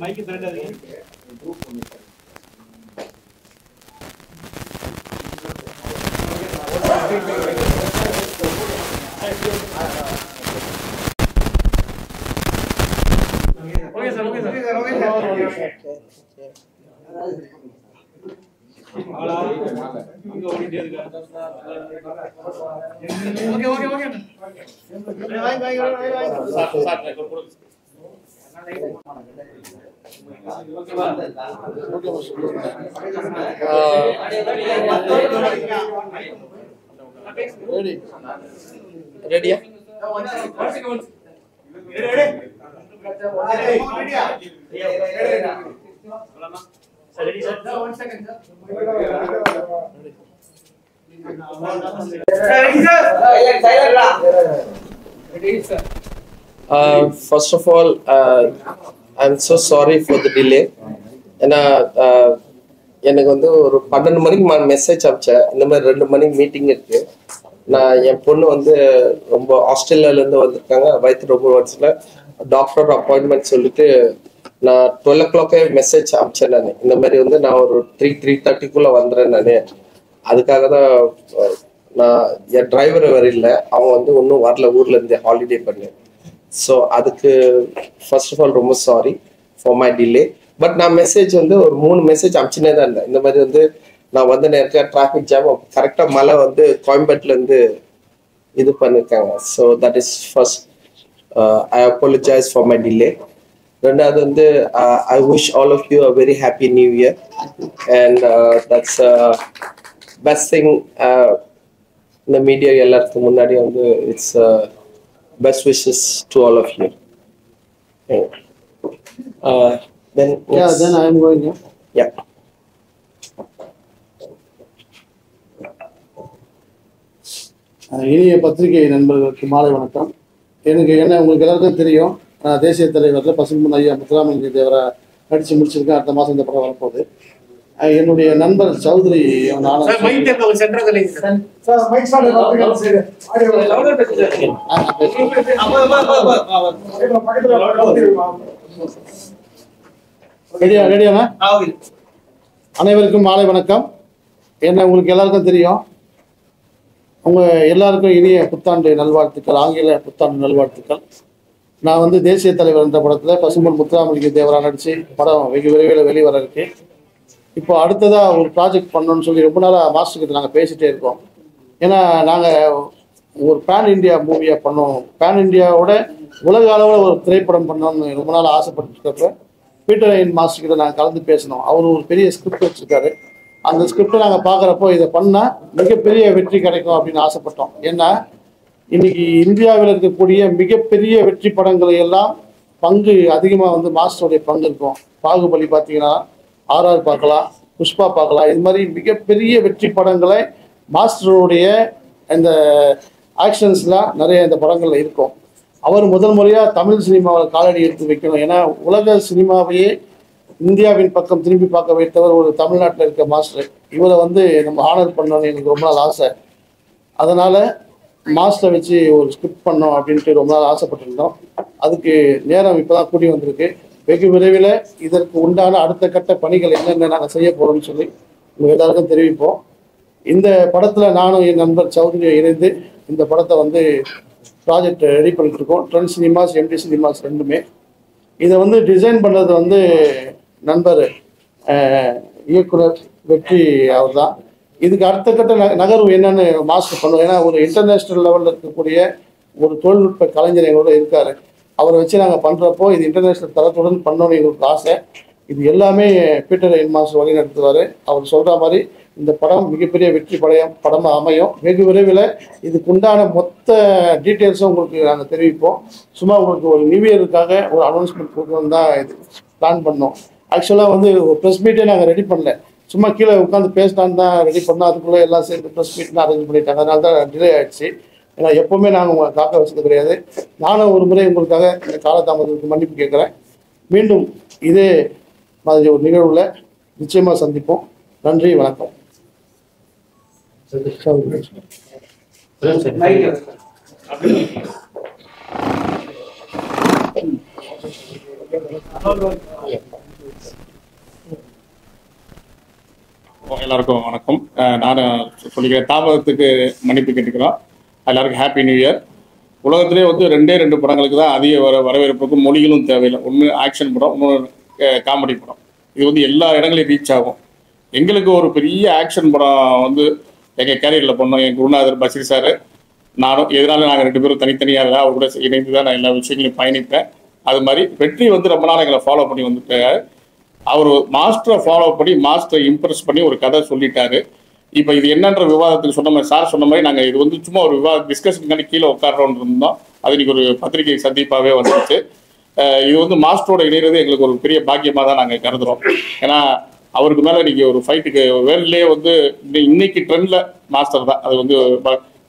மைக்கு திரண்டாதீங்க. Okay sir, okay sir, okay sir. ஆளா இங்க ஓடிட்டே இருக்கா? Okay okay okay. Sir sir கொடுங்க. Ready? First of all, I'm so sorry for the delay. ஏன்னா எனக்கு வந்து ஒரு 12 மணிக்கு மெசேஜ் அனுப்பிச்சேன், இந்த மாதிரி 2 மணிக்கு மீட்டிங் இருக்கு. நான் என் பொண்ணு வந்து ரொம்ப ஆஸ்திரேலியாவிலேருந்து வந்திருக்காங்க, வயிற்று ரொம்ப வருஷத்தில் டாக்டர் அப்பாயின்மெண்ட் சொல்லிட்டு நான் 12 o'clock மெசேஜ் அனுப்பிச்சேன். நான் இந்த மாதிரி வந்து நான் ஒரு 3:30 வந்துடுறேன். நான் அதுக்காக தான் நான் என் டிரைவர் வரல, அவங்க வந்து இன்னும் வரல, ஊர்லேருந்து ஹாலிடே பண்ணேன். ஸோ அதுக்கு ஃபர்ஸ்ட் ஆஃப் ஆல் ரொம்ப sorry for my delay. But நான் மெசேஜ் வந்து ஒரு 3 மெசேஜ் அனுப்பிச்சுனே தான் இருந்தேன். இந்த மாதிரி வந்து நான் வந்து நேரத்தில் டிராஃபிக் ஜாம், கரெக்டாக மழை வந்து கோயம்பேட்டிலேருந்து இது பண்ணியிருக்காங்க. So that is first, I apologise for my delay. ரெண்டாவது வந்து I wish all of you a very happy new year. And that's best thing. இந்த மீடியா எல்லாத்துக்கும் முன்னாடி வந்து it's best wishes to all of you. Then I am going. Yeah. இனிய பத்திரிகை நண்பர்களுக்கு மாலை வணக்கம். எனக்கு என்ன உங்களுக்கு எல்லாருக்கும் தெரியும், நான் தேசிய தலைவரில் பசும்பொன் ஐயா முத்துராமலிங்க தேவரை நடித்து முடிச்சிருக்கேன். அடுத்த மாதம் இந்த படம் வரப்போகுது. என்னுடைய நண்பர் சௌத்ரி அனைவருக்கும் மாலை வணக்கம். என்ன உங்களுக்கு எல்லாருக்கும் தெரியும், உங்க எல்லாருக்கும் இனிய புத்தாண்டு நல்வாழ்த்துக்கள், ஆங்கில புத்தாண்டு நல்வாழ்த்துக்கள். நான் வந்து தேசிய தலைவர் என்ற படத்தில் பசும்பொன் முத்துராமலிங்க தேவரா நடித்து படம் வெகு விரைவில் வெளிவர இருக்கு. இப்போ அடுத்ததாக ஒரு ப்ராஜெக்ட் பண்ணணும்னு சொல்லி ரொம்ப நாளாக மாஸ்டர்கிட்ட நாங்கள் பேசிகிட்டே இருக்கோம். ஏன்னா நாங்கள் ஒரு பேன் இண்டியா மூவியாக பண்ணோம், பேன் இண்டியாவோட உலக அளவில் ஒரு திரைப்படம் பண்ணோம்னு ரொம்ப நாள் ஆசைப்பட்டுருக்கப்ப பீட்டர் ஐயன் மாஸ்டர்கிட்ட நாங்கள் கலந்து பேசினோம். அவர் ஒரு பெரிய ஸ்கிரிப்ட் வச்சுருக்காரு. அந்த ஸ்கிரிப்டை நாங்கள் பார்க்குறப்போ இதை பண்ணால் மிகப்பெரிய வெற்றி கிடைக்கும் அப்படின்னு ஆசைப்பட்டோம். ஏன்னா இன்னைக்கு இந்தியாவில் இருக்கக்கூடிய மிகப்பெரிய வெற்றி படங்களை எல்லாம் பங்கு அதிகமாக வந்து மாஸ்டருடைய பங்கு இருக்கும். பாகுபலி பார்த்தீங்கன்னா, ஆர்ஆர் பார்க்கலாம், புஷ்பா பார்க்கலாம். இது மாதிரி மிகப்பெரிய வெற்றி படங்களை மாஸ்டருடைய இந்த ஆக்ஷன்ஸ்லாம் நிறைய இந்த படங்களில் இருக்கும். அவர் முதல் முறையாக தமிழ் சினிமாவில் காலடி எடுத்து வைக்கணும். ஏன்னா உலக சினிமாவையே இந்தியாவின் பக்கம் திரும்பி பார்க்க வைத்தவர் ஒரு தமிழ்நாட்டில் இருக்க மாஸ்டர். இவரை வந்து நம்ம ஆனர் பண்ணணும்னு எனக்கு ரொம்ப நாள் ஆசை. அதனால் மாஸ்டரை வச்சு ஒரு ஸ்கிரிப்ட் பண்ணோம் அப்படின்ட்டு ரொம்ப நாள் ஆசைப்பட்டிருந்தோம். அதுக்கு நேரம் இப்போ தான் கூடி வந்திருக்கு. வெகு விரைவில் இதற்கு உண்டான அடுத்த கட்ட பணிகள் என்னென்ன நாங்கள் செய்ய போகிறோம்னு சொல்லி உங்கள் எல்லாருக்கும் தெரிவிப்போம். இந்த படத்தில் நானும் என் நண்பர் சௌத்ரியை இணைந்து இந்த படத்தை வந்து ப்ராஜெக்ட் ரெடி பண்ணிட்டு இருக்கோம். ட்ரெண்ட் சினிமாஸ், எம்டி சினிமாஸ் ரெண்டுமே. இதை வந்து டிசைன் பண்ணுறது வந்து நண்பர் இயக்குனர் வெற்றி அவர் தான். இதுக்கு அடுத்த கட்ட நகர்வு என்னன்னு மாஸ்டர் பண்ணுவோம். ஏன்னா ஒரு இன்டர்நேஷ்னல் லெவலில் இருக்கக்கூடிய ஒரு தொழில்நுட்ப கலைஞர் எங்களோட இருக்கார். அவரை வச்சு நாங்கள் பண்ணுறப்போ இது இன்டர்நேஷ்னல் தரத்துடன் பண்ணணும்னு எங்களுக்கு ஆசை. இது எல்லாமே பீட்டர் ஐயன் மாஸ்டர் வழி நடத்துவார். அவர் சொல்கிற மாதிரி இந்த படம் மிகப்பெரிய வெற்றி படமாக அமையும். வெகு விரைவில் இதுக்குண்டான மொத்த டீட்டெயில்ஸும் உங்களுக்கு நாங்கள் தெரிவிப்போம். சும்மா உங்களுக்கு ஒரு நியூ இயருக்காக ஒரு அனௌன்ஸ்மெண்ட் கொடுக்கணும் தான் இது பிளான் பண்ணோம். ஆக்சுவலாக வந்து ஒரு ப்ரெஸ் மீட்டே நாங்கள் ரெடி பண்ணல. சும்மா கீழே உட்காந்து பேசலான்னு தான் ரெடி பண்ணோம். அதுக்குள்ளே எல்லாம் சேர்ந்து ப்ரெஸ் மீட்லாம் அரேஞ்ச் பண்ணிட்டாங்க. அதனால தான் டிலே ஆகிடுச்சு. ஏன்னா எப்போவுமே நாங்கள் உங்களை காக்க வச்சது கிடையாது. நானும் ஒரு முறை உங்களுக்காக இந்த காலதாமதத்துக்கு மன்னிப்பு கேட்குறேன். மீண்டும் இதே மாதிரி ஒரு நிகழ்வில் நிச்சயமாக சந்திப்போம். நன்றி, வணக்கம். எல்லாருக்கும் வணக்கம். நான் சொல்லிக்கிறேன், தாமதத்துக்கு மன்னிப்பு கேட்டுக்கிறோம். எல்லாருக்கும் ஹாப்பி நியூ இயர். உலகத்திலே வந்து 2 படங்களுக்கு தான் அதிக வரவேற்புக்கும் மொழிகளும் தேவையில்லை. ஒன்று ஆக்ஷன் படம், இன்னொன்று காமெடி படம். இது வந்து எல்லா இடங்களையும் ரீச் ஆகும். எங்களுக்கு ஒரு பெரிய ஆக்ஷன் படம் வந்து எங்கள் கேரியரில் பண்ணோம். என் குருநாதர் பஷீர் சார் நானும், எதனால நாங்கள் 2 பேரும் தனித்தனியாக இல்லை, அவர் கூட இணைந்து தான் நான் எல்லா விஷயங்களையும் பயணிப்பேன். அது மாதிரி வெற்றி வந்து ரொம்ப நாள் எங்களை ஃபாலோ பண்ணி வந்துட்டாரு. அவர் மாஸ்டரை ஃபாலோ பண்ணி மாஸ்டரை இம்ப்ரெஸ் பண்ணி ஒரு கதை சொல்லிட்டாரு. இப்போ இது என்னன்ற விவாதத்துக்கு சொன்ன மாதிரி சார் சொன்ன மாதிரி நாங்கள் இது வந்து சும்மா ஒரு டிஸ்கஷனுக்காண்டி கீழே உட்காரோன்னு இருந்தோம். அது இன்னைக்கு ஒரு பத்திரிகை சந்திப்பாகவே வந்துச்சு. இது வந்து மாஸ்டரோட இணைகிறது எங்களுக்கு ஒரு பெரிய பாக்கியமாக தான் நாங்கள் கருதுகிறோம். ஏன்னா அவருக்கு மேலே நீங்கள் ஒரு ஃபைட்டுக்கு வேர்ல்ட்லேயே வந்து இன்னைக்கு ட்ரெண்டில் மாஸ்டர் தான். அது வந்து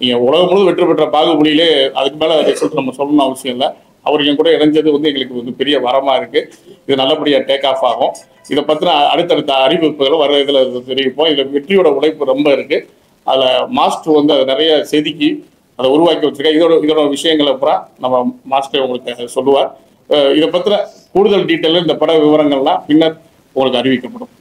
நீங்கள் உலகம் முழுவதும் வெற்றி பெற்ற பாகுபலியிலே அதுக்கு மேலே ரிசல்ட் நம்ம சொல்லணும்னு அவசியம் இல்லை. அவர் என் கூட இணைஞ்சது வந்து எங்களுக்கு வந்து பெரிய வரமாக இருக்குது. இது நல்லபடியாக டேக் ஆஃப் ஆகும். இதை பற்றின அடுத்தடுத்த அறிவிப்புகளும் வர இதில் தெரிவிப்போம். இதில் வெற்றியோட உழைப்பு ரொம்ப இருக்குது. அதில் மாஸ்டர் வந்து அதை நிறைய செதுக்கி அதை உருவாக்கி வச்சுருக்கேன். இதோட விஷயங்களை அப்புறம் நம்ம மாஸ்டர் உங்களுக்கு சொல்லுவார். இதை பற்றின கூடுதல் டீட்டெயில் இந்த பட விவரங்கள்லாம் பின்னர் உங்களுக்கு அறிவிக்கப்படும்.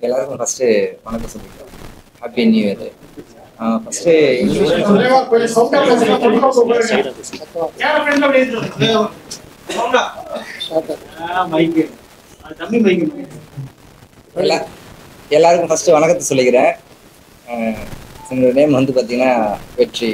எல்லாருக்கும் ஃபர்ஸ்ட் வணக்கம் சொல்லிக்கிறோம். Happy new year. ஃபர்ஸ்ட் எல்லாருக்கும் ஃபர்ஸ்ட் வணக்கத்தை சொல்லிக்கிறேன். உங்களோட நேம் வந்து பார்த்தீங்கன்னா வெற்றி.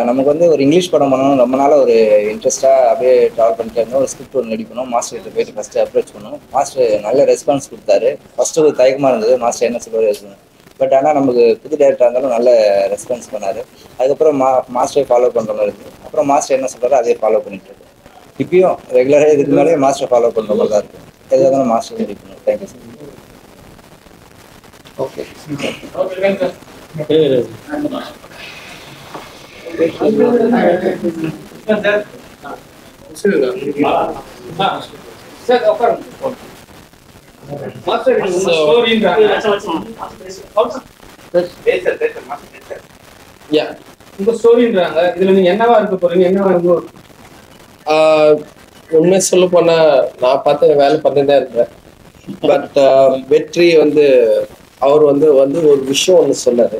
நமக்கு வந்து ஒரு இங்கிலீஷ் படம் பண்ணணும் ரொம்ப நாளாக ஒரு இன்ட்ரெஸ்ட்டாக அப்படியே ட்ராவல் பண்ணிட்டு இருந்தோம். ஒரு ஸ்கிரிப்ட் ஒன்று ரெடி பண்ணோம். மாஸ்டர்கிட்ட போயிட்டு ஃபஸ்ட்டு அப்ரோச் பண்ணோம். மாஸ்டர் நல்ல ரெஸ்பான்ஸ் கொடுத்தாரு. ஃபஸ்ட்டு ஒரு தயக்கமாக இருந்தது, மாஸ்டர் என்ன சொல்லுவார். பட் ஆனால் நமக்கு புது டேரக்டராக இருந்தாலும் நல்ல ரெஸ்பான்ஸ் பண்ணார். அதுக்கப்புறம் மாஸ்டரை ஃபாலோ பண்ணுற மாதிரி இருக்குது. அப்புறம் மாஸ்டர் என்ன சொல்கிறாரோ அதே ஃபாலோ பண்ணிட்டு இருக்கோம். இப்பயும் ரெகுலராக இதுக்கு மேலே மாஸ்டர் ஃபாலோ பண்ணுற மாதிரி தான் இருக்கும். எதாக இருந்தாலும் மாஸ்டர் ரெடி பண்ணுவோம். Thank you sir. ஓகே உண்மை சொல்ல போனா நான் பார்த்து வேலை பண்ணிதான் இருக்கேன். பட் வெற்றி வந்து அவர் வந்து ஒரு விஷயம் ஒன்று சொன்னாரு.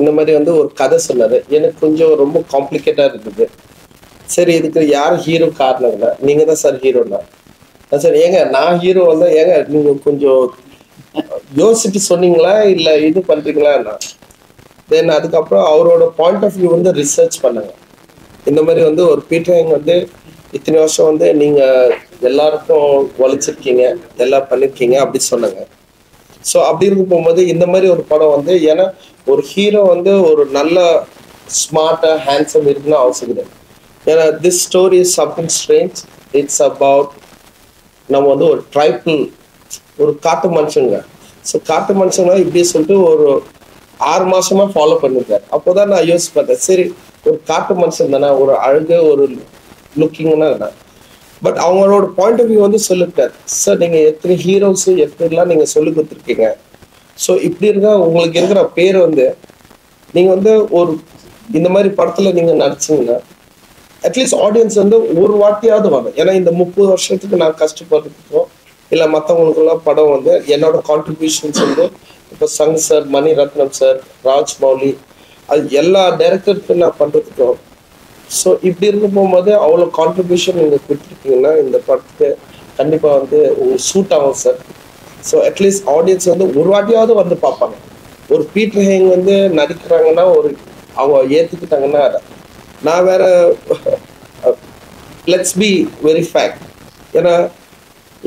இந்த மாதிரி வந்து ஒரு கதை சொன்னாரு. எனக்கு கொஞ்சம் ரொம்ப காம்ப்ளிகேட்டா இருக்குது. சரி, இதுக்கு யார் ஹீரோ காரணம் இல்லை, நீங்க தான் சார் ஹீரோனா. சார் ஏங்க நான் ஹீரோ வந்து ஏங்க நீங்க கொஞ்சம் யோசிச்சுட்டு சொன்னீங்களா இல்லை இது பண்றீங்களா? தென் அதுக்கப்புறம் அவரோட பாயிண்ட் ஆஃப் வியூ வந்து ரிசர்ச் பண்ணாங்க. இந்த மாதிரி வந்து ஒரு பீட்டர் வந்து இத்தனை வருஷம் வந்து நீங்க எல்லாருக்கும் உழைச்சிருக்கீங்க, எல்லாம் பண்ணிருக்கீங்க அப்படி சொன்னாங்க. ஸோ அப்படி இருக்க போகும்போது இந்த மாதிரி ஒரு படம் வந்து, ஏன்னா ஒரு ஹீரோ வந்து ஒரு நல்ல ஸ்மார்ட்டா ஹேண்ட்ஸம் இருக்குன்னு அவசியம் கிடையாது. ஏன்னா this story is something strange. It's about நம்ம வந்து ஒரு ட்ரைபிள் ஒரு காட்டு மனுஷங்க. ஸோ காட்டு மனுஷங்க இப்படி சொல்லிட்டு ஒரு 6 மாசமா ஃபாலோ பண்ணிருக்காரு. அப்போதான் நான் யோசிச்சு பார்த்தேன், சரி ஒரு காட்டு மனுஷன் தானே, ஒரு அழகு ஒரு லுக்கிங்னா. பட் அவங்களோட பாயிண்ட் ஆஃப் வியூ வந்து சொல்லிருக்காரு. சார் நீங்க எத்தனை ஹீரோஸ் எப்படிலாம் நீங்க சொல்லி கொடுத்துருக்கீங்க. ஸோ இப்படி இருக்க உங்களுக்கு இருக்கிற பேர் வந்து நீங்க வந்து ஒரு இந்த மாதிரி படத்துல நீங்க நடிச்சீங்கன்னா அட்லீஸ்ட் ஆடியன்ஸ் வந்து ஒரு வாட்டியாவது வாங்க. ஏன்னா இந்த 30 வருஷத்துக்கு நான் கஷ்டப்படுறதுக்கும் இல்லை மற்றவங்களுக்கெல்லாம் படம் வந்து என்னோட கான்ட்ரிபியூஷன்ஸ் வந்து இப்போ சங் சார், மணிரத்னம் சார், ராஜ்மௌலி, அது எல்லா டைரக்டருக்கு நான் பண்றதுக்கும் ஸோ இப்படி இருக்க போகும்போது அவ்வளோ கான்ட்ரிபியூஷன் நீங்கள் கொடுத்துருக்கீங்கன்னா இந்த படத்துக்கு கண்டிப்பாக வந்து சூட் ஆகும் சார். ஸோ அட்லீஸ்ட் ஆடியன்ஸ் வந்து ஒரு வாட்டியாவது வந்து பார்ப்பாங்க. ஒரு பீட்டர் ஹேங் வந்து நடிக்கிறாங்கன்னா ஒரு அவங்க ஏற்றுக்கிட்டாங்கன்னா நான் வேற லெட்ஸ் பி வெரி ஃபேக்ட். ஏன்னா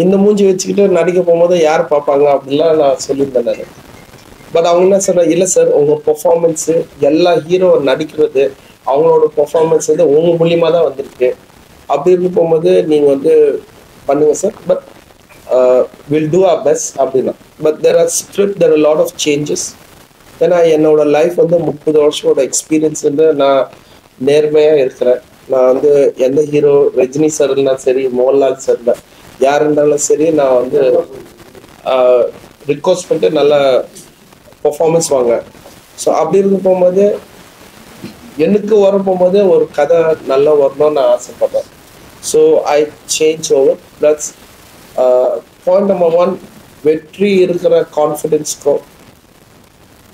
இந்த மூஞ்சி வச்சுக்கிட்டு நடிக்க போகும்போது யார் பார்ப்பாங்க அப்படின்லாம் நான் சொல்லியிருந்தேன் நான். பட் அவங்க என்ன சொன்னாங்க, இல்லை சார் உங்கள் பெர்ஃபார்மன்ஸு எல்லா ஹீரோ நடிக்கிறது அவங்களோட பெர்ஃபார்மன்ஸ் வந்து உங்கள் மூலியமாக தான் வந்திருக்கு. அப்படி இருந்து போகும்போது நீங்கள் வந்து பண்ணுங்க சார், but will do our best அப்படின்னா. But there are lot of changes. ஏன்னா என்னோட லைஃப் வந்து 30 வருஷமோட எக்ஸ்பீரியன்ஸ் வந்து நான் நேர்மையாக இருக்கிறேன். நான் வந்து எந்த ஹீரோ ரஜினி சார் இருந்தாலும் சரி, மோகன்லால் சார் இருந்தால் யார் இருந்தாலும் சரி, நான் வந்து ரிக்வஸ்ட் பண்ணிட்டு நல்ல பெர்ஃபார்மன்ஸ் வாங்க. ஸோ அப்படி இருக்க போகும்போது எனக்கு வர போகும்போது ஒரு கதை நல்லா வரணும்னு நான் ஆசைப்பட்றேன். So I change over. Plus point number 1, வெற்றி இருக்கிற கான்ஃபிடென்ஸ்க்கும்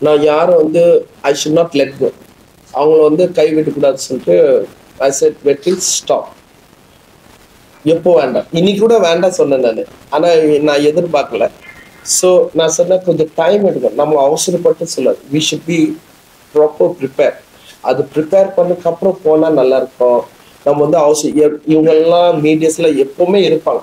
நான் யாரும் வந்து I should not let go, அவங்கள வந்து கைவிடக்கூடாதுன்னு சொல்லிட்டு ஐ செட் வெற்றி ஸ்டாப். எப்போ வேண்டாம், இன்னைக்கு கூட வேண்டாம் சொன்னேன் நான். ஆனால் நான் எதிர்பார்க்கல. ஸோ நான் சொன்னேன் கொஞ்சம் டைம் எடுக்கும், நம்ம அவசரப்பட்டு சொல்லாது. We should be proper prepare. அது ப்ரிப்பேர் பண்ணதுக்கப்புறம் போனால் நல்லா இருக்கும். நம்ம வந்து இவங்கெல்லாம் மீடியாஸில் எப்போவுமே இருப்பாங்க.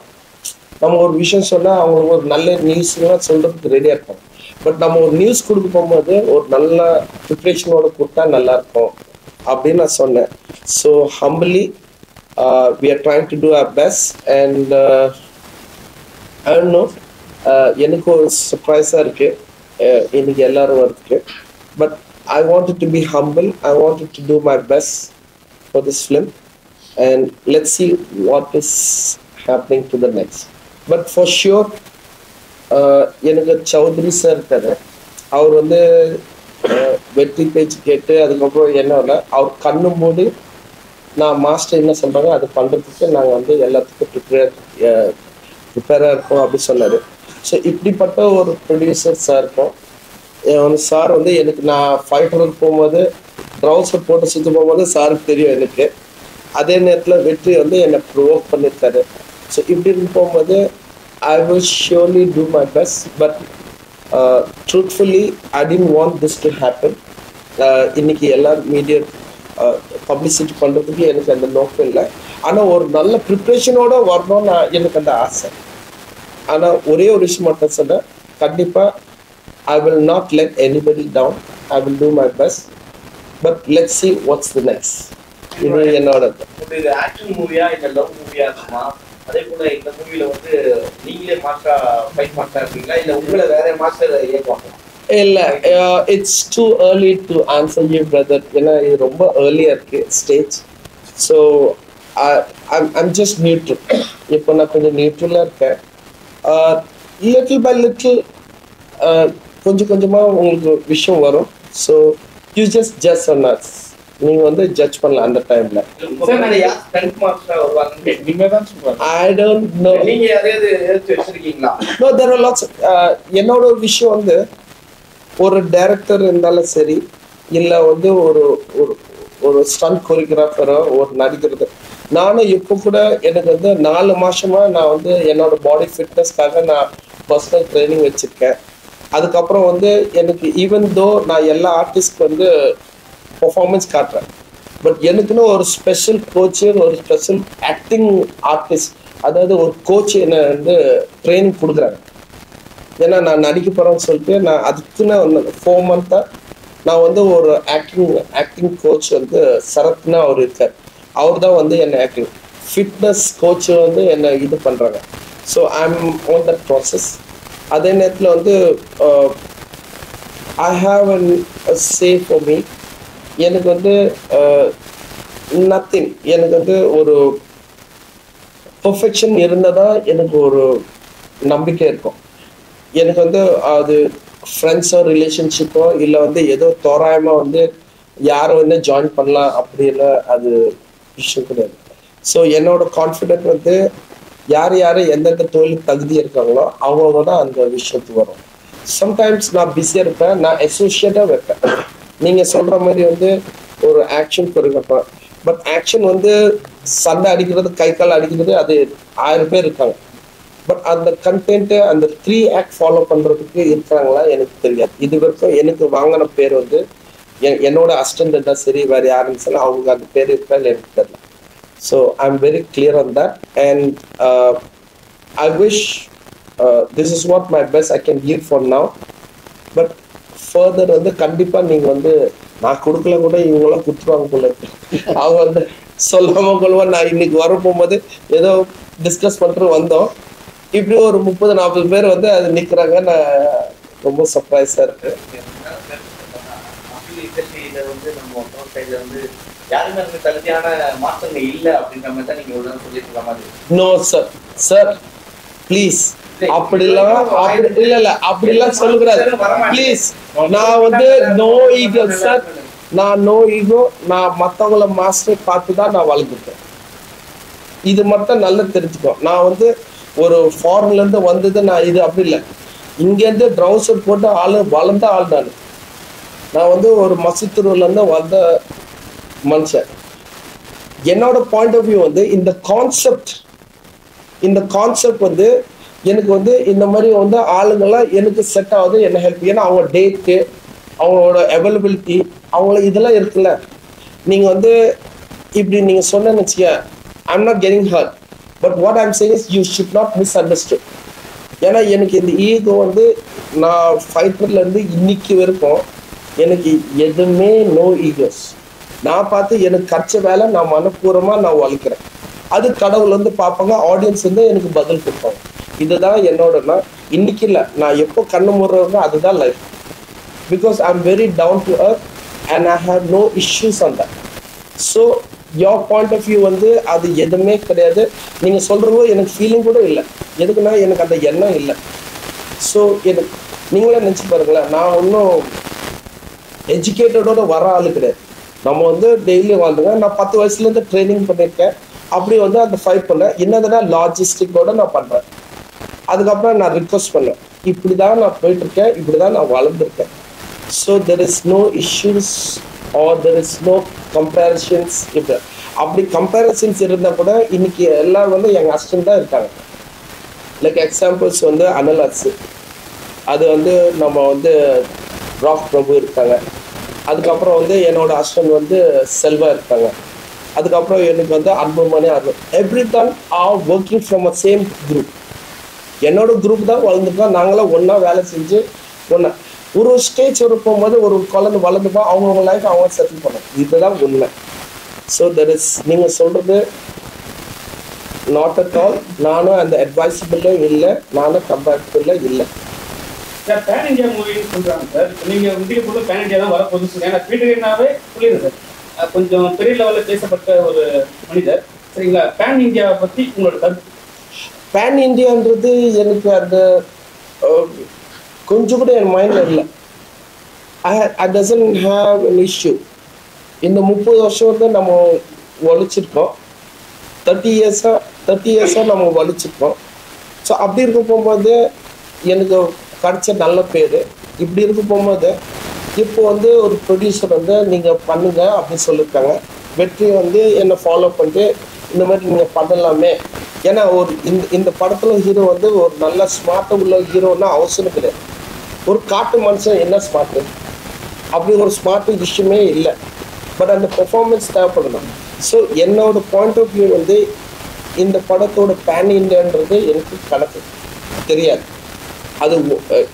நம்ம ஒரு விஷயம் சொன்னால் அவங்களுக்கு ஒரு நல்ல நியூஸ்லாம் சொல்கிறதுக்கு ரெடியாக இருப்பாங்க. பட் நம்ம ஒரு நியூஸ் கொடுக்க போகும்போது ஒரு நல்ல ப்ரிப்ரேஷனோட கொடுத்தா நல்லா இருக்கும் அப்படின்னு நான் சொன்னேன். So humbly we are trying to do our best and I don't know, எனக்கு ஒரு சர்ப்ரைஸாக இருக்குது இன்னைக்கு எல்லாரும் வரதுக்கு. But I wanted to be humble. I wanted to do my best for this film and let's see what is happening to the next. But for sure எனக்கு Chowdhury sir இருக்காரு. அவர் வந்து வெற்றி பேச்சு கேட்டு அதுக்கப்புறம் என்ன அவர் கண்ணு மூடி நான் மாஸ்டர் என்ன சொல்கிறாங்க அது பண்ணுறதுக்கு நாங்கள் வந்து எல்லாத்துக்கும் ப்ரிப்பேராக இருக்கோம் அப்படி சொன்னார். ஸோ இப்படிப்பட்ட ஒரு ப்ரொடியூசர் சார் இருக்கும். சார் வந்து எனக்கு நான் ஃபைட்டருக்கு போகும்போது ட்ரௌசர் போட்டு சுற்ற போகும்போது சாருக்கு தெரியும் எனக்கு. அதே நேரத்தில் வெற்றி வந்து என்னை ப்ரொவோக் பண்ணியிருக்காரு. ஸோ இப்படி போகும்போது I will surely do my best, but truthfully I didn't want this to happen. இன்னைக்கு எல்லா மீடியா பப்ளிசிட்டி பண்ணுறதுக்கு எனக்கு அந்த நோக்கம் இல்லை. ஆனால் ஒரு நல்ல ப்ரிப்ரேஷனோட வரணும்னு எனக்கு அந்த ஆசை. ஆனால் ஒரே ஒரு விஷயம் மட்டும் சொன்னேன், கண்டிப்பாக I will not let anybody down. I will do my best, but let's see what's the next. இது என்னோட இது ஆக்ஷன் மூவியா இல்லை லவ் மூவியா இருக்குமா? அதே போல இந்த மூவில வந்து நீங்களே மாஸ்டரா ஃபைட் மாஸ்டரா இருக்கீங்களா இல்லை உங்களை வேற மாஸ்டர் ஏற்பாங்க? இல்லை, it's too early to answer you brother. ஏன்னா இது ரொம்ப ஏர்லியாக இருக்கு stage. So I'm just neutral. இப்போ நான் கொஞ்சம் நியூட்ரலாக இருக்கேன். லிட்டில் பை லிட்டில் கொஞ்சம் கொஞ்சமாக உங்களுக்கு விஷயம் வரும். So you just judge on us. நீங்கள் வந்து ஜட்ஜ் பண்ணலாம் அந்த டைமில். I don't know. No, there are lots. என்னோட ஒரு விஷயம் வந்து ஒரு டைரக்டர் இருந்தாலும் சரி, இல்லை வந்து ஒரு ஒரு ஸ்டண்ட் கோரியோகிராஃபரோ ஒரு நடிக்கிறது, நானும் இப்போ கூட எனக்கு வந்து 4 மாசமா நான் வந்து என்னோட பாடி ஃபிட்னஸ்க்காக நான் பர்சனல் ட்ரைனிங் வச்சுருக்கேன். அதுக்கப்புறம் வந்து எனக்கு ஈவன் தோ நான் எல்லா ஆர்டிஸ்ட்க்கு வந்து பர்ஃபார்மன்ஸ் காட்டுறேன், பட் எனக்குன்னு ஒரு ஸ்பெஷல் கோச்சு, ஒரு ஸ்பெஷல் ஆக்டிங் ஆர்டிஸ்ட், அதாவது ஒரு கோச் என்னை வந்து ட்ரைனிங் கொடுக்குறாங்க. ஏன்னா நான் நடிக்க போகிறேன்னு சொல்லிட்டு நான் அதுக்குன்னு 4 மந்த்தாக நான் வந்து ஒரு ஆக்டிங் கோச் வந்து சரத்னா அவர் இருக்கார். அவர் தான் வந்து என்னை ஆக்டிங் ஃபிட்னஸ் கோச் வந்து என்னை இது பண்ணுறாங்க. So I am on that process. அதே நேரத்தில் வந்து I have an say for me. எனக்கு வந்து நத்திங், எனக்கு வந்து ஒரு பர்ஃபெக்ஷன் இருந்தால் தான் எனக்கு ஒரு நம்பிக்கை இருக்கும். எனக்கு வந்து அது ஃப்ரெண்ட்ஸோ ரிலேஷன்ஷிப்போ இல்லை வந்து ஏதோ தோராயமாக வந்து யாரை வந்து ஜாயின் பண்ணலாம் அப்படின்னு அது விஷயம் கிடையாது. ஸோ என்னோட கான்ஃபிடென்ட் வந்து யார் எந்தெந்த தொழிலுக்கு தகுதி இருக்காங்களோ அவங்க தான் அந்த விஷயத்துக்கு வரும். சம்டைம்ஸ் நான் பிஸியாக இருப்பேன், நான் அசோசியேட்டாக வைப்பேன். நீங்கள் சொல்கிற மாதிரி வந்து ஒரு ஆக்ஷன் கோரியோகிராஃபர் பட் ஆக்ஷன் வந்து சண்டை அடிக்கிறது, கை கால் அடிக்கிறது, அது 1000 பேர் இருக்காங்க. பட் அந்த கண்டென்ட் அந்த 3 ஆக்ட் ஃபாலோ பண்றதுக்கு இருக்கிறாங்களா எனக்கு தெரியாது. இது வரைக்கும் எனக்கு வாங்கின பேர் வந்து என்னோட அசிஸ்டன்ட் தான் சரி, வேற யாருன்னு சொன்னா அவங்க அந்த பேர் இருக்கா எனக்கு தெரியல. So I am very clear on that. And I wish this is what my best I can give for now. But further வந்து கண்டிப்பா நீங்க வந்து நான் கொடுக்கல கூட இவங்களாம் கொடுத்துருவாங்க போல இருக்கு. அவங்க வந்து சொல்லாம கொள்வா. நான் இன்னைக்கு வர போகும்போது ஏதோ டிஸ்கஸ் பண்ணிட்டு வந்தோம், இப்படி ஒரு 30-40 பேர் வந்து அது நிக்கிறாங்க. நான் ரொம்ப சர்ப்ரைஸா இருக்கு. வந்து நம்ம சைட்ல வந்து யாருமே அந்த தகுதியான மாற்றங்கள் இல்லை அப்படின்ற மாதிரி தான் நீங்க ஒரு சொல்லிட்டு மாதிரி. நோ சார், சார் ப்ளீஸ் அப்படிலாம் இல்ல அப்படிலாம் சொல்லக்கூடாது ப்ளீஸ். நான் வந்து நோ ஈகோ சார், நான் நோ ஈகோ. நான் மற்றவங்கள மாஸ்டர் பார்த்து தான் நான் வளர்ந்துட்டேன். இது மட்டும் நல்லா தெரிஞ்சுக்கோ. நான் வந்து ஒரு ஃபாரின்ல இருந்து வந்தது நான் இது அப்படி இல்லை. இங்கேருந்து ட்ரௌசர் போட்டு ஆளு வளர்ந்த ஆள் நான் வந்து ஒரு மசித்தூர்ல இருந்து வந்த மனுஷன். என்னோட பாயிண்ட் ஆஃப் வியூ வந்து இந்த கான்செப்ட் வந்து எனக்கு வந்து இந்த மாதிரி வந்து ஆளுங்கெல்லாம் எனக்கு செட் ஆகுது, என்ன ஹெல்ப். ஏன்னா அவங்க டேட்டு, அவங்களோட அவைலபிலிட்டி, அவங்கள இதெல்லாம் இருக்குல்ல. நீங்க வந்து இப்படி நீங்க சொன்னு வச்சுக்க, I'm not getting hurt, but what I'm saying is you should not miss understood. ஏன்னா எனக்கு இந்த ஈகோ வந்து நான் ஃபைட்டர்ல இருந்து இன்னைக்கு வரைக்கும் எனக்கு எதுவுமே நோ ஈகோஸ். நான் பார்த்து எனக்கு கற்ற வேலை நான் மனப்பூர்வமா நான் வளர்க்குறேன். அது கடவுள் வந்து பார்ப்பாங்க, ஆடியன்ஸ் வந்து எனக்கு பதில் கொடுப்பாங்க. இதுதான் என்னோடனா இன்னைக்கு இல்லை, நான் எப்போ கண்ணு முடுறவங்க அதுதான் life. Because I am very down to earth and I have no issues on that. So your point of view வந்து அது எதுவுமே கிடையாது. நீங்கள் சொல்கிறதோ எனக்கு ஃபீலிங் கூட இல்லை. எதுக்குன்னா எனக்கு அந்த எண்ணம் இல்லை. ஸோ எனக்கு நீங்களே நினச்சி பாருங்களேன், நான் ஒன்றும் எஜுகேட்டடோட வர ஆளு கிடையாது. நம்ம வந்து டெய்லி வாழ்ந்துங்க. நான் 10 வயசுலேருந்து ட்ரைனிங் பண்ணியிருக்கேன். அப்படி வந்து அந்த ஃபைட் பண்ணேன். என்னதுன்னா லாஜிஸ்டிக்கோட நான் பண்ணுறேன். அதுக்கப்புறம் நான் ரிக்வஸ்ட் பண்ணேன், இப்படி தான் நான் போயிட்டுருக்கேன், இப்படி தான் நான் வளர்ந்துருக்கேன். So there is no issues or there is no comparisons. இப்போ அப்படி கம்பேரிசன்ஸ் இருந்தால் கூட இன்னைக்கு எல்லாரும் வந்து எங்கள் அசிஸ்டன்ட் தான் இருக்காங்க. லைக் எக்ஸாம்பிள்ஸ் வந்து அனலாஸ், அது வந்து நம்ம வந்து ராக் பிரபு இருக்காங்க. அதுக்கப்புறம் வந்து என்னோட அசிஸ்டன்ட் வந்து செல்வா இருக்காங்க. அதுக்கப்புறம் எனக்கு வந்து அன்புமணி எவ்ரி தான் are working from a same group. என்னோட குரூப் தான் வளர்ந்துருக்கோம். நாங்களாம் ஒன்றா வேலை செஞ்சு ஒன்றா ஒரு ஸ்டேஜ் போகும்போது ஒரு குழந்தை வளர்ந்துப்பா, அவங்கவுங்க லைஃப் அவங்க செட்டில் பண்ணணும். இதுதான் உண்மை. ஸோ தட் இஸ் நீங்கள் சொல்கிறது நாட் அட் ஆல். நானும் அந்த அட்வைசபிளும் இல்லை, நானும் கம்பேரிட்டிவ்ல இல்லை. சார் பேன் இந்தியா மூவின்னு சொல்கிறாங்க சார். நீங்கள் இந்திய ஃபுல்லாக பேன் இந்தியா தான் வரப்போகுதுன்னு சொல்லுங்கள். ஏன்னா பீட்டர்னாவே புரியுது சார், கொஞ்சம் பெரிய லெவலில் பேசப்பட்ட ஒரு மனிதர். சரிங்களா, பேன் இந்தியாவை பற்றி உங்களோட கருத்து? பேன் இந்தியான்றது எனக்கு அந்த கொஞ்சம் கூட என் மைண்டில் இல்லை. ஐ டசன்ட் ஹாவ் an issue. இந்த 30 வருஷம் வந்து நம்ம உழைச்சிருக்கோம். 30 இயர்ஸாக நம்ம உழைச்சிருக்கோம். ஸோ அப்படி இருக்க போகும்போது எனக்கு கிடைச்ச நல்ல பேர். இப்படி இருக்க போகும்போது இப்போ வந்து ஒரு ப்ரொடியூசர் வந்து நீங்கள் பண்ணுங்க அப்படின்னு சொல்லியிருக்காங்க. வெற்றி வந்து என்னை ஃபாலோ பண்ணிட்டு இந்த மாதிரி நீங்கள் பண்ணலாமே. ஏன்னா ஒரு இந்த படத்தில் ஹீரோ வந்து ஒரு நல்ல ஸ்மார்ட்டாக உள்ள ஹீரோன்னா அவசியம் கிடையாது. ஒரு காட்டு மனுஷன் என்ன ஸ்மார்ட்டு, அப்படி ஒரு ஸ்மார்ட்டு விஷயமே இல்லை. பட் அந்த பெர்ஃபார்மன்ஸ் தேவைப்படணும். ஸோ என்னோட பாயிண்ட் ஆஃப் வியூ வந்து இந்த படத்தோட பேன் இண்டியான்றது எனக்கு கணக்கு தெரியாது. அது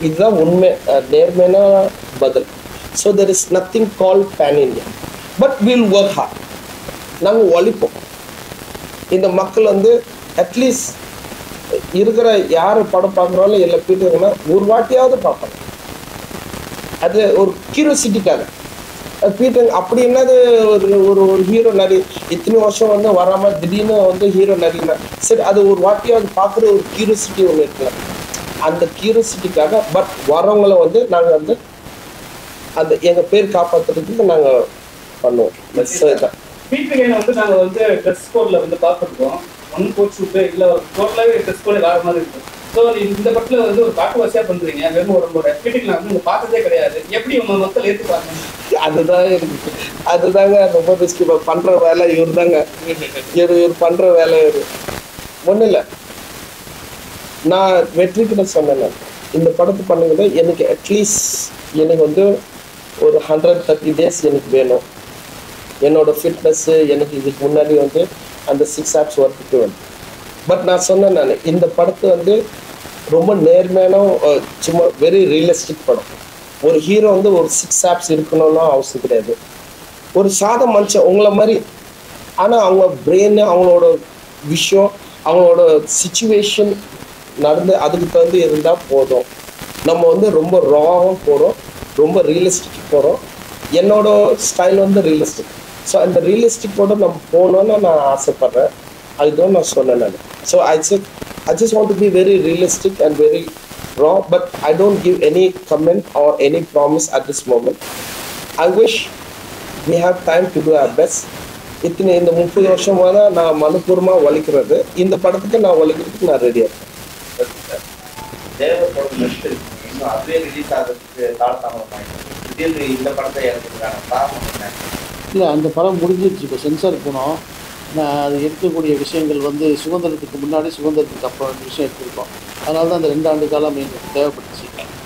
இதுதான் உண்மை, நேர்மையான பதில். So there is nothing call ban India. But will work hard. நாங்கள் ஒழிப்போம். இந்த மக்கள் வந்து அட்லீஸ்ட் இருக்கிற யார் படம் பார்க்குறாலும் எல்லாம் போயிட்டுங்கன்னா ஒரு வாட்டியாவது பார்ப்பாங்க. அது ஒரு கியூரியாசிட்டிக்காக பீட்டர் அப்படி என்னது ஒரு ஹீரோ நடி இத்தனை வருஷம் வந்து வராமல் திடீர்னு வந்து ஹீரோ நடினா சரி, அது ஒரு வாட்டியாவது பார்க்குற ஒரு கியூரியாசிட்டி ஒன்று இருக்குல்ல, அந்த கியூரியாசிட்டிக்காக. பட் வரவங்களை வந்து நாங்கள் வந்து அந்த எங்கள் பேர் காப்பாற்றுறதுக்கு நாங்கள் பண்ணுவோம். பீட்டர் வந்து நாங்கள் வந்து ட்ரெஸ் கோடில் வந்து பார்த்துருக்கோம். ஒன் கோட் ஷூட்டு இல்லை டோட்டலாகவே ட்ரெஸ் கோடு வேறு மாதிரி இருக்கும். ஸோ இந்த படத்தில் வந்து ஒரு காட்டுவாசியாக பண்ணுறீங்க. வெறும் ஒரு பீட்டர் நான் வந்து பார்த்ததே கிடையாது. எப்படி உங்க மக்கள் ஏற்றுப்பாங்க? அதுதான் எனக்கு அதுதாங்க ரொம்ப ரிஸ்க். பண்ற வேலை இவர் தாங்க. இவர் பண்ற வேலை இவர் ஒன்றும் இல்லை. நான் வெற்றிக்கிட்ட சொன்னேன், இந்த படத்தை பண்ணுங்க எனக்கு அட்லீஸ்ட் எனக்கு வந்து ஒரு 130 days எனக்கு வேணும். என்னோட ஃபிட்னஸ்ஸு எனக்கு இதுக்கு முன்னாடி வந்து அந்த 6 apps ஒர்க்குக்கு வேணும். பட் நான் சொன்னேன், நான் இந்த படத்தை வந்து ரொம்ப நேர்மையான சும்மா வெரி ரியலிஸ்டிக் படம். ஒரு ஹீரோ வந்து ஒரு 6 apps இருக்கணும்னு அவசியம் கிடையாது. ஒரு சாத மனுஷன் உங்களை மாதிரி, ஆனால் அவங்க பிரெயின், அவங்களோட விஷயம், அவங்களோட சிச்சுவேஷன் நடந்து அதுக்கு தகுந்து இருந்தால் போதும். நம்ம வந்து ரொம்ப ராவாக போகிறோம், ரொம்ப ரியலிஸ்டிக் போகிறோம். என்னோட ஸ்டைல் வந்து ரியலிஸ்டிக். ஸோ அந்த ரியலிஸ்டிக்கோட நம்ம போகணுன்னு நான் ஆசைப்பட்றேன். அதுதான் நான் சொன்னேன் நான். So I just want to be very realistic and very raw, but I don't give any comment or any promise at this moment. I wish we have time to do our best. இந்த 30 வருஷமாக நான் மனப்பூர்வமாக வலிக்கிறது, இந்த படத்துக்கு நான் வலிக்கிறதுக்கு நான் ரெடியாக இருக்கேன். இன்னும் அதுவே ரிலீஸ் ஆகிறதுக்கு காலதாமதம் திடீர்னு இந்த படத்தை இறக்கிறதுக்கான காரணம் என்ன? இல்லை, அந்த படம் முடிஞ்சிருச்சு. இப்போ சென்சார் போனோம். நான் அது எடுக்கக்கூடிய விஷயங்கள் வந்து சுதந்திரத்துக்கு முன்னாடி சுதந்திரத்துக்கு அப்புறம் 2 விஷயம் எடுத்திருக்கோம். அதனால தான் அந்த 2 ஆண்டு காலம் எங்களுக்கு தேவைப்பட்டுச்சு.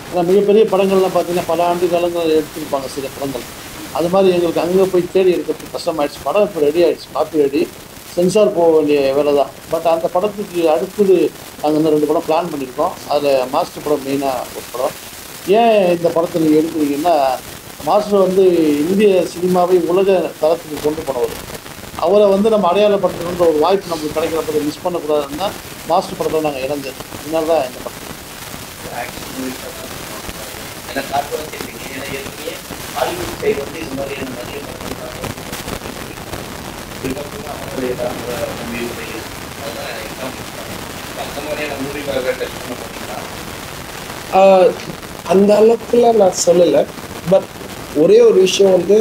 ஏன்னா மிகப்பெரிய படங்கள்லாம் பார்த்தீங்கன்னா பல ஆண்டு காலங்கள் எடுத்திருப்பாங்க சில படங்கள். அது மாதிரி எங்களுக்கு அங்கே போய் தேடி எடுக்கிறதுக்கு கஷ்டமாயிடுச்சு. படம் இப்போ ரெடி ஆகிடுச்சு, காப்பி ரெடி, சென்சார் போக வேண்டிய வேலை தான். பட் அந்த படத்துக்கு அடுத்தது நாங்கள் இன்னும் 2 படம் பிளான் பண்ணியிருக்கோம். அதில் மாஸ்டர் படம் மெயினாக ஒரு படம். ஏன் இந்த படத்தை நீங்கள் எடுக்கிறீங்கன்னா, மாஸ்டர் வந்து இந்திய சினிமாவை உலக தரத்துக்கு கொண்டு போனவர். அவரை வந்து நம்ம அடையாளப்படுத்தணுன்ற ஒரு வாய்ப்பு நம்மளுக்கு கிடைக்கிறப்ப மிஸ் பண்ணக்கூடாதுன்னா மாஸ்டர் படத்தை நாங்கள் இணைஞ்சது. இதனால தான் இந்த படம். ஹாலிவுட் சைடு வந்து இது மாதிரியான நிறைய அந்த அளவுக்குல நான் சொல்லலை. பட் ஒரே ஒரு விஷயம் வந்து,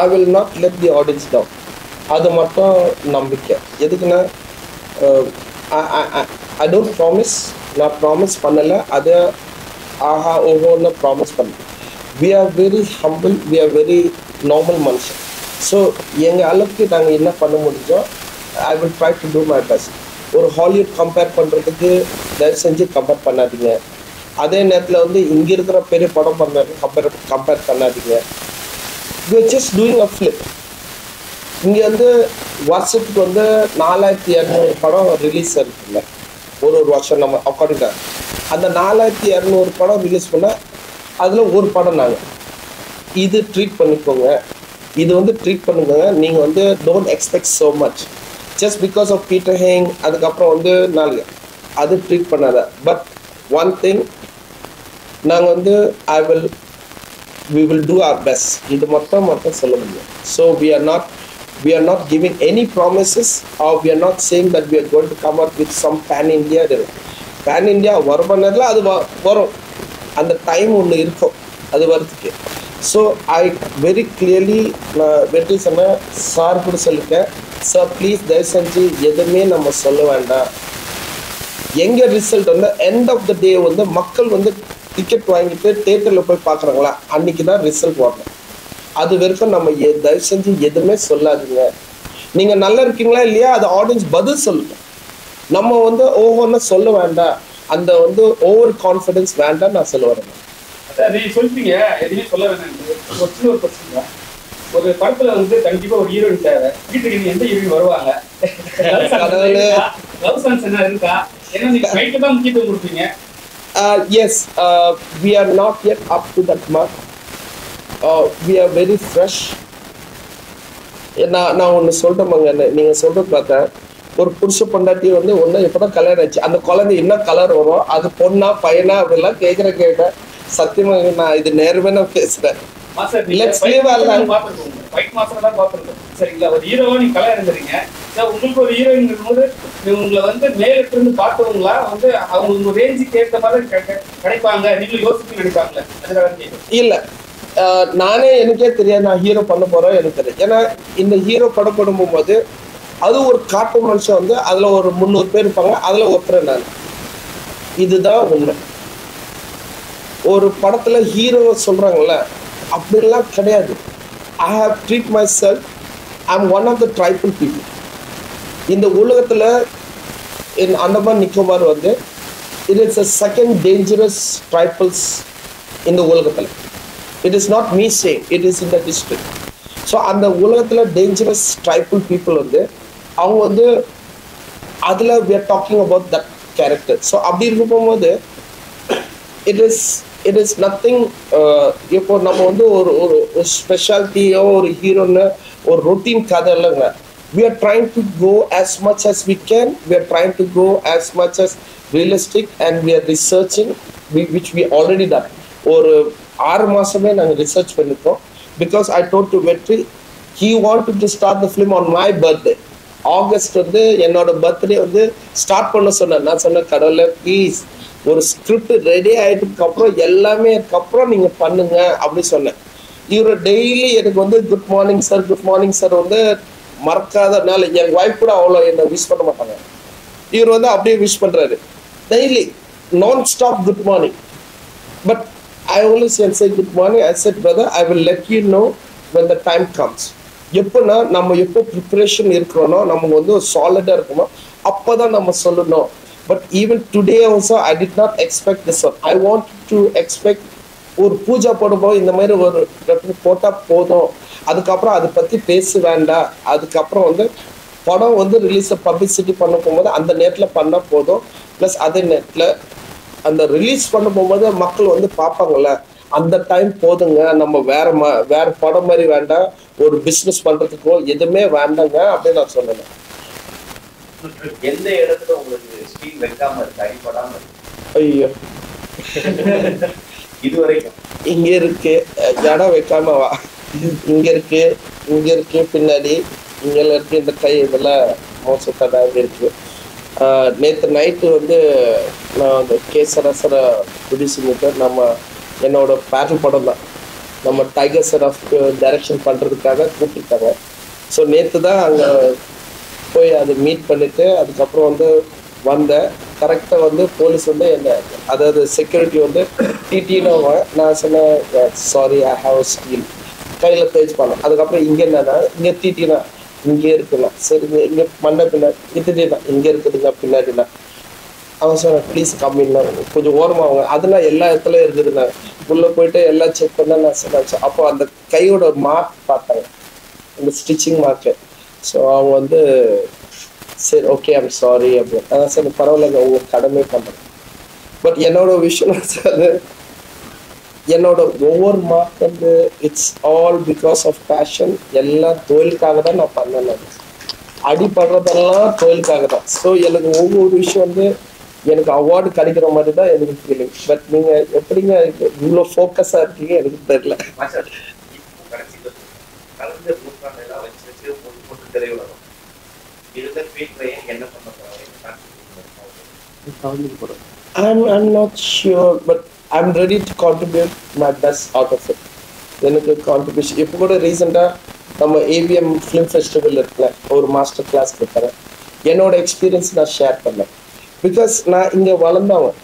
I will not let the audience down. அது மட்டும் நம்பிக்கை. எதுக்குன்னா, ஐ டோன்ட் ப்ராமிஸ். நான் ப்ராமிஸ் பண்ணலை, அதை ஆஹா ஓஹோன்னு ப்ராமிஸ் பண்ணேன். we are very humble, we are very normal மனுஷன். ஸோ எங்கள் அளவுக்கு நாங்கள் என்ன பண்ண முடிஞ்சோ I will try to do my best. ஒரு ஹாலிவுட் கம்பேர் பண்ணுறதுக்கு தயவு செஞ்சு கம்பேர் பண்ணாதீங்க. அதே நேரத்தில் வந்து இங்கே இருக்கிற பெரிய படம் பண்ணுறது கம்பேர் பண்ணாதீங்க. We are just doing a flip. இங்கே வந்து வருஷத்துக்கு வந்து 4200 படம் ரிலீஸ் இருக்குல்ல ஒரு வருஷம். நம்ம அக்கார்டிங்காக அந்த 4200 படம் ரிலீஸ் பண்ணால் அதில் ஒரு படம் நாங்கள் இது ட்ரீட் பண்ணிக்கோங்க, இது வந்து ட்ரீட் பண்ணுங்க. நீங்கள் வந்து don't expect so much just because of Peter hang. அதுக்கப்புறம் வந்து நாளைக்கு அது ட்ரீட் பண்ணாத. பட் ஒன் திங், நாங்கள் வந்து we will do our best. இது மட்டும் சொல்ல முடியும். So we are not giving any promises, or we are not saying that we are going to come up with some pan India. வருமானத்தில் அது வரும், அந்த டைம் ஒன்று இருக்கும் அது வரதுக்கு. ஸோ ஐ வெரி கிளியர்லி நான் வெற்றி சொன்னேன், சார் கூட சொல்லிட்டேன், சார் ப்ளீஸ் தயவு செஞ்சு எதுவுமே நம்ம சொல்ல வேண்டாம். எங்கள் ரிசல்ட் வந்து எண்ட் ஆஃப் த டே வந்து மக்கள் வந்து டிக்கெட் வாங்கிட்டு தேட்டரில் போய் பார்க்குறாங்களா அன்றைக்கி தான் ரிசல்ட் வரணும். அது வரைக்கும் நம்ம தயவு செஞ்சு எதுவுமே சொல்லாதீங்க. நீங்கள் நல்லா இருக்கீங்களா இல்லையா அது ஆடியன்ஸ் பதில் சொல்லுங்க. நம்ம வந்து ஒவ்வொன்றும் சொல்ல வேண்டாம், அந்த வந்து ஓவர் கான்ஃபிடென்ஸ் வேண்டாம் நான் சொல்ல வரேன். நீங்க சொல்லிட்டீங்க எதுவுமே சொல்ல வேண்டாம். ஒரு சின்ன ஒரு பிரச்சனை, ஒரு படத்துல வந்து கண்டிப்பா ஒரு ஹீரோயின் தேவை. வீட்டுக்கு நீங்க எந்த ஹீரோயின் வருவாங்க? லவ் சாங்ஸ் என்ன இருக்கா? ஏன்னா நீங்க ஃபைட் தான் முக்கியத்துவம் கொடுப்பீங்க. Yes, we are not yet up to that mark. We are very fresh. நான் ஒன்று சொல்கிறேன், நீங்கள் சொல்கிறது பார்த்தேன், ஒரு புருஷ பொண்டாட்டி வந்து ஒன்று இப்போதான் கல்யாணம் ஆச்சு, அந்த குழந்தை என்ன கலர் வரும், அது பொண்ணா பையனா அப்படிலாம் கேட்டேன். சத்தியமாக நான் இது நேர்மையாக நான் பேசுகிறேன். சரிங்களா, ஒரு ஹீரோவா நீங்க கல்யாணம் இருந்தீங்க, உங்களுக்கு ஒரு ஹீரோயின் போது உங்களை வந்து மேலிட்டு இருந்து பார்த்தவங்களா வந்து அவங்க உங்க ரேஞ்சுக்கு ஏற்ற மாதிரி கிடைப்பாங்க, நீங்களும் யோசிச்சு நினைப்பாங்களே? இல்லை, நானே எனக்கே தெரியாது நான் ஹீரோ பண்ண போறேன் எனக்கு தெரியும். ஏன்னா இந்த ஹீரோ படம் பண்ணும்போது அது ஒரு காட்டு மனுஷன் வந்து அதுல ஒரு 300 பேர் இருப்பாங்க, அதுல ஒருத்தர் நான். இதுதான் உண்மை. ஒரு படத்துல ஹீரோ சொல்றாங்கல்ல, அப்படிலாம் கிடையாது. I have treat myself, I'm one of the tribal people. இந்த உலகத்தில் in Andaman Nicobar வந்து it is a second dangerous tribals in the உலகத்தில். It is not me saying, it is in the history. So அந்த உலகத்தில் dangerous tribal people வந்து அவங்க வந்து அதில் we are talking about that character. So அப்படி இருக்க போகும்போது it is nothing. இப்போ நம்ம வந்து ஒரு ஸ்பெஷாலிட்டியோ ஒரு ஹீரோன்னு ஒரு ரொட்டீன் கதை இல்லைங்க. We are trying to go as much as we can. We are trying to go as much as realistic, and we are researching, which we already done. ஒரு 6 மாசமே நாங்கள் ரிசர்ச் பண்ணிருக்கோம். Because I told to Vetri, he wanted to start the film on my birthday. August வந்து என்னோட birthday வந்து start பண்ண சொன்னேன். நான் சொன்னேன், கடவுளே ப்ளீஸ் ஒரு ஸ்கிரிப்ட் ரெடி ஆகிட்டதுக்கு அப்புறம் எல்லாமே அதுக்கப்புறம் நீங்க பண்ணுங்க அப்படி சொன்னேன். இவர் டெய்லி எனக்கு வந்து குட் மார்னிங் சார் வந்து மறக்காதனால என் ஒய்ஃப் கூட அவ்வளோ என்னை விஷ் பண்ண மாட்டாங்க. இவர் வந்து அப்படியே விஷ் பண்றாரு டெய்லி நான் stop good morning. But I always say good morning. I said, brother, I will let you know when the time comes. எப்போனா நம்ம எப்போ ப்ரிப்பரேஷன் இருக்கிறோனோ நமக்கு வந்து ஒரு சாலிடாக இருக்கணும், அப்போ தான் நம்ம சொல்லணும். But even today also I did not expect this one. I want to expect ஒரு பூஜா போடும்போது இந்த மாதிரி ஒரு போட்டால் போதும், அதுக்கப்புறம் அதை பற்றி பேச வேண்டாம், அதுக்கப்புறம் வந்து படம் வந்து ரிலீஸை பப்ளிசிட்டி பண்ண போகும்போது அந்த நேரத்தில் பண்ணால் போதும். ப்ளஸ் அதே நேரத்தில் அந்த ரிலீஸ் பண்ண போகும்போது மக்கள் வந்து பார்ப்பாங்கல்ல, அந்த டைம் போதுங்க, நம்ம வேற படம் மாதிரி வேண்டாம், ஒரு பிஸ்னஸ் பண்றதுக்கோ எதுவுமே வேண்டாங்க அப்படின்னு நான் சொன்னேன். எந்த இடத்துல உங்களுக்கு ஸ்க்ரீன் வைக்காம இருக்கு, அடிப்படாம இருக்கு? ஐயோ இதுவரைக்கும் இங்க இருக்கு, இடம் வைக்காம வா, இங்க இருக்கு பின்னாடி, இங்க இருக்கு இந்த கை, இதெல்லாம் மோசத்தான் இருக்கு. நேற்று நைட்டு வந்து நான் அந்த கேசரசரை ப்ரொடியூசிங்கிட்ட நம்ம என்னோட பேட்டில் படம் தான் நம்ம டைகர் சராஃப் டைரக்ஷன் பண்ணுறதுக்காக கூப்பிட்டுருக்காங்க. ஸோ நேற்று தான் அங்கே போய் அதை மீட் பண்ணிவிட்டு அதுக்கப்புறம் வந்து வந்தேன். கரெக்டாக வந்து போலீஸ் வந்து என்ன, அதாவது செக்யூரிட்டி வந்து டிடின்னு நான் சொன்னேன், சாரி ஐ ஹாவ் ஸ்டீல் கையில் பேஜ் பண்ணேன். அதுக்கப்புறம் இங்கே என்னன்னா இங்கே டிடினா இங்கே இருக்குண்ணா, சரி இங்கே மண்ணை பின்னாடி இதுதான் இங்கே இருக்குதுங்க பின்னாடினா. அவன் சொன்னான் ப்ளீஸ் கம்மின்னா கொஞ்சம் ஓரமாக அவங்க அதெல்லாம் எல்லா இடத்துலையும் இருக்குதுண்ணா. உள்ளே போயிட்டு எல்லாம் செக் பண்ண நான் சொன்னாச்சு. அப்போ அந்த கையோட மார்க் பார்த்தாங்க, அந்த ஸ்டிச்சிங் மார்க்கு. ஸோ அவங்க வந்து சரி ஓகே ஐம் சாரி அப்படின்னு. அதான் சரி பரவாயில்லைங்க, உங்கள் கடமை பண்ணுறேன். பட் என்னோட விஷயம் அது என்னோட ஒவ்வொரு மார்க் வந்து it's all because of passion. எல்லாம் தொழிலுக்காக தான் நான் பண்ணேன். அடிப்படுறதெல்லாம் தொழிலுக்காக தான். ஸோ எனக்கு ஒவ்வொரு விஷயம் வந்து எனக்கு அவார்டு கிடைக்கிற மாதிரி தான் எனக்கு ஃபீலிங். பட் நீங்கள் எப்படிங்க இவ்வளோ ஃபோக்கஸாக இருக்கீங்க எனக்கு தெரியல. கலந்து நூற்றாண்டெல்லாம் வச்சு போட்டு திரையுலகம் இதுல என்ன பண்ண போறோம்? I'm not sure, but I'm ready to contribute my best out of it. எனக்கு கான்ட்ரிபியூஷன் இப்போ கூட ரீசெண்டாக நம்ம ஏவிஎம் ஃபிலிம் ஃபெஸ்டிவல் இருக்குல்ல, ஒரு மாஸ்டர் கிளாஸ் கொடுத்தேன். என்னோட எக்ஸ்பீரியன்ஸ் நான் ஷேர் பண்ணேன். பிகாஸ் நான் இங்கே வளர்ந்தவன்,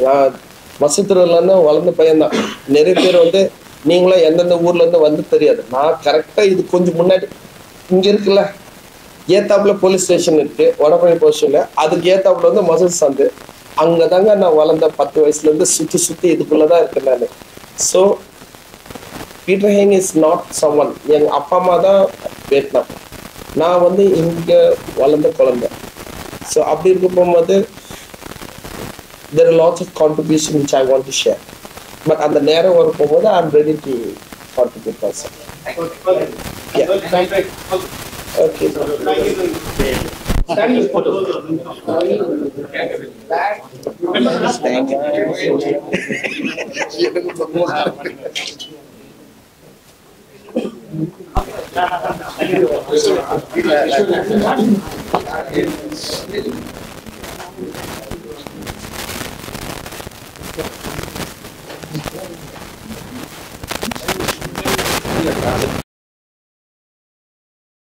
நான் மசூத்துறையிலேருந்து வளர்ந்த பையன்தான். நிறைய பேர் வந்து நீங்களும் எந்தெந்த ஊர்லேருந்து வந்து தெரியாது. நான் கரெக்டாக இது கொஞ்சம் முன்னாடி இங்கே இருக்குல்ல, ஏத்தாப்புல போலீஸ் ஸ்டேஷன் இருக்குது வடபழனி பொசிஷனில், அதுக்கு ஏத்தாப்புல வந்து மசூத் சந்து, அங்கே தாங்க நான் வளர்ந்த 10 வயசுலேருந்து சுற்றி இதுக்குள்ளே தான் இருக்கேன் நான். So Peter hang is not someone. எங்கள் அப்பா அம்மா தான் வியட்நாம், நான் வந்து இங்கே வளர்ந்த குழந்தை. ஸோ அப்படி இருக்க போகும்போது there are lots of contribution which I want to share. But அந்த நேரம் வர போகும்போது I'm ready to contribute myself. Yeah. Okay. Standing photo. Thank you.